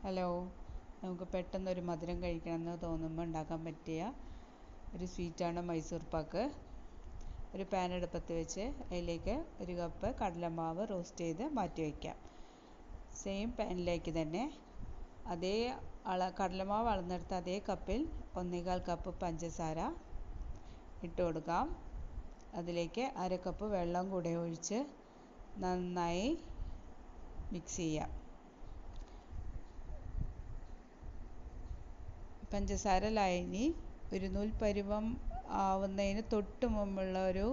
Hello, നമുക്ക് പെട്ടെന്നൊരു മധുരം കഴിക്കണമെന്ന് തോന്നുമ്പോൾ ഉണ്ടാക്കാൻ പറ്റിയ ഒരു സ്വീറ്റാണ് മൈസൂർ പാക്ക്. ഒരു പാൻ അടുപ്പത്ത് വെച്ച് അതിലേക്ക് ഒരു കപ്പ് കടലമാവ് റോസ്റ്റ് ചെയ്ത് മാറ്റി വയ്ക്കാം. സെയിം പാനിലേക്ക് തന്നെ അതേ കടലമാവ് അളന്നെടുത്ത അതേ കപ്പിൽ 1/4 കപ്പ് പഞ്ചസാര ഇട്ട് കൊടുക്കാം. അതിലേക്ക് അര കപ്പ് വെള്ളം കൂടെ ഒഴിച്ച് നന്നായി മിക്സ് ചെയ്യാം. പഞ്ചസാര ലായനി ഒരു നൂൽപ്പരുവം ആവുന്നതിന് തൊട്ട് മുമ്പുള്ള ഒരു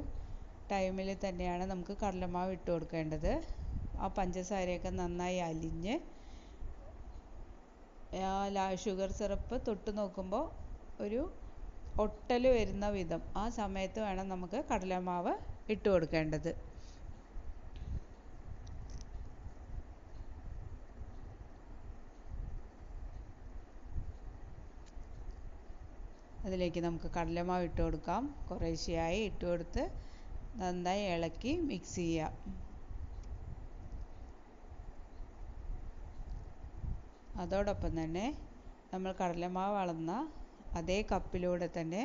ടൈമിൽ തന്നെയാണ് നമുക്ക് കടലമാവ് ഇട്ട് കൊടുക്കേണ്ടത്. ആ പഞ്ചസാരയൊക്കെ നന്നായി അലിഞ്ഞ് ഷുഗർ സിറപ്പ് തൊട്ട് നോക്കുമ്പോൾ ഒരു ഒട്ടൽ വരുന്ന വിധം ആ സമയത്ത് വേണം നമുക്ക് കടലമാവ് ഇട്ട് കൊടുക്കേണ്ടത്. അതിലേക്ക് നമുക്ക് കടലമാവ് ഇട്ട് കൊടുക്കാം. കുറേശ്ശെയായി ഇട്ട് കൊടുത്ത് നന്നായി ഇളക്കി മിക്സ് ചെയ്യാം. അതോടൊപ്പം തന്നെ നമ്മൾ കടലമാവ് അളന്ന അതേ കപ്പിലൂടെ തന്നെ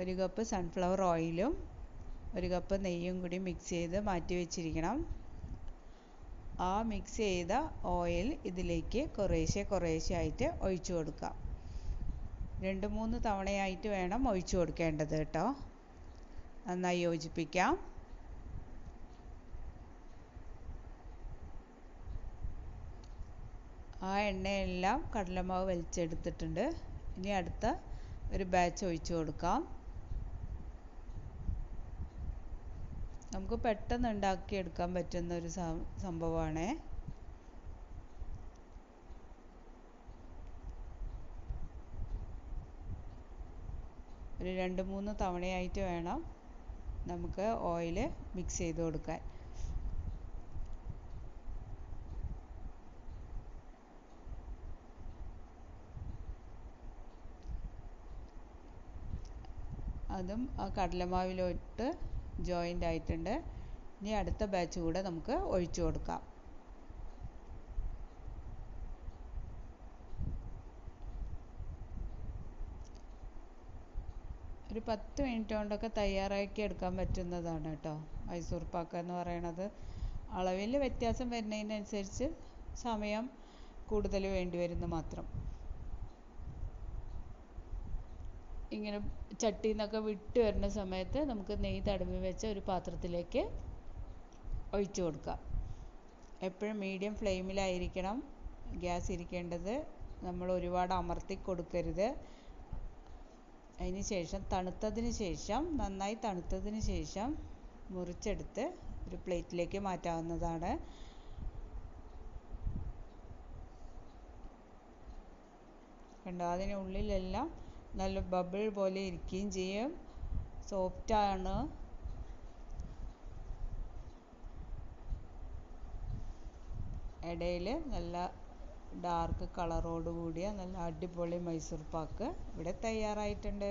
ഒരു കപ്പ് സൺഫ്ലവർ ഓയിലും ഒരു കപ്പ് നെയ്യും കൂടി മിക്സ് ചെയ്ത് മാറ്റി വെച്ചിരിക്കണം. ആ മിക്സ് ചെയ്ത ഓയിൽ ഇതിലേക്ക് കുറേശ്ശെ ആയിട്ട് ഒഴിച്ചു കൊടുക്കാം. 2-3 തവണയായിട്ട് വേണം ഒഴിച്ചു കൊടുക്കേണ്ടത് കേട്ടോ. നന്നായി യോജിപ്പിക്കാം. ആ എണ്ണയെല്ലാം കടലമാവ് വലിച്ചെടുത്തിട്ടുണ്ട്. ഇനി അടുത്ത ഒരു ബാച്ച് ഒഴിച്ചു കൊടുക്കാം. നമുക്ക് പെട്ടെന്ന് ഉണ്ടാക്കിയെടുക്കാൻ പറ്റുന്ന ഒരു സംഭവമാണ്. ഒരു 2-3 തവണയായിട്ട് വേണം നമുക്ക് ഓയിൽ മിക്സ് ചെയ്ത് കൊടുക്കാൻ. അതും ആ കടലമാവിലോട്ട് ജോയിൻ്റ് ആയിട്ടുണ്ട്. ഇനി അടുത്ത ബാച്ച് കൂടെ നമുക്ക് ഒഴിച്ചു കൊടുക്കാം. ഒരു 10 മിനിറ്റ് കൊണ്ടൊക്കെ തയ്യാറാക്കി എടുക്കാൻ പറ്റുന്നതാണ് കേട്ടോ മൈസൂർ പാക്ക് എന്ന് പറയണത്. അളവിൽ വ്യത്യാസം വരുന്നതിനനുസരിച്ച് സമയം കൂടുതൽ വേണ്ടി വരുന്നു മാത്രം. ഇങ്ങനെ ചട്ടിയിൽ നിന്നൊക്കെ വിട്ട് വരുന്ന സമയത്ത് നമുക്ക് നെയ്യ് തടവി വെച്ച ഒരു പാത്രത്തിലേക്ക് ഒഴിച്ചു കൊടുക്കാം. എപ്പോഴും മീഡിയം ഫ്ലെയിമിലായിരിക്കണം ഗ്യാസ് ഇരിക്കേണ്ടത്. നമ്മൾ ഒരുപാട് അമർത്തി കൊടുക്കരുത്. അതിന് ശേഷം നന്നായി തണുത്തതിന് ശേഷം മുറിച്ചെടുത്ത് ഒരു പ്ലേറ്റിലേക്ക് മാറ്റാവുന്നതാണ്. കണ്ടോ, അതിനുള്ളിലെല്ലാം നല്ല ബബിൾ പോലെ ഇരിക്കുകയും ചെയ്യും. സോഫ്റ്റാണ്. ഇടയിൽ നല്ല ഡാർക്ക് കളറോട് കൂടിയ നല്ല അടിപൊളി മൈസൂർ പാക്ക് ഇവിടെ തയ്യാറായിട്ടുണ്ട്.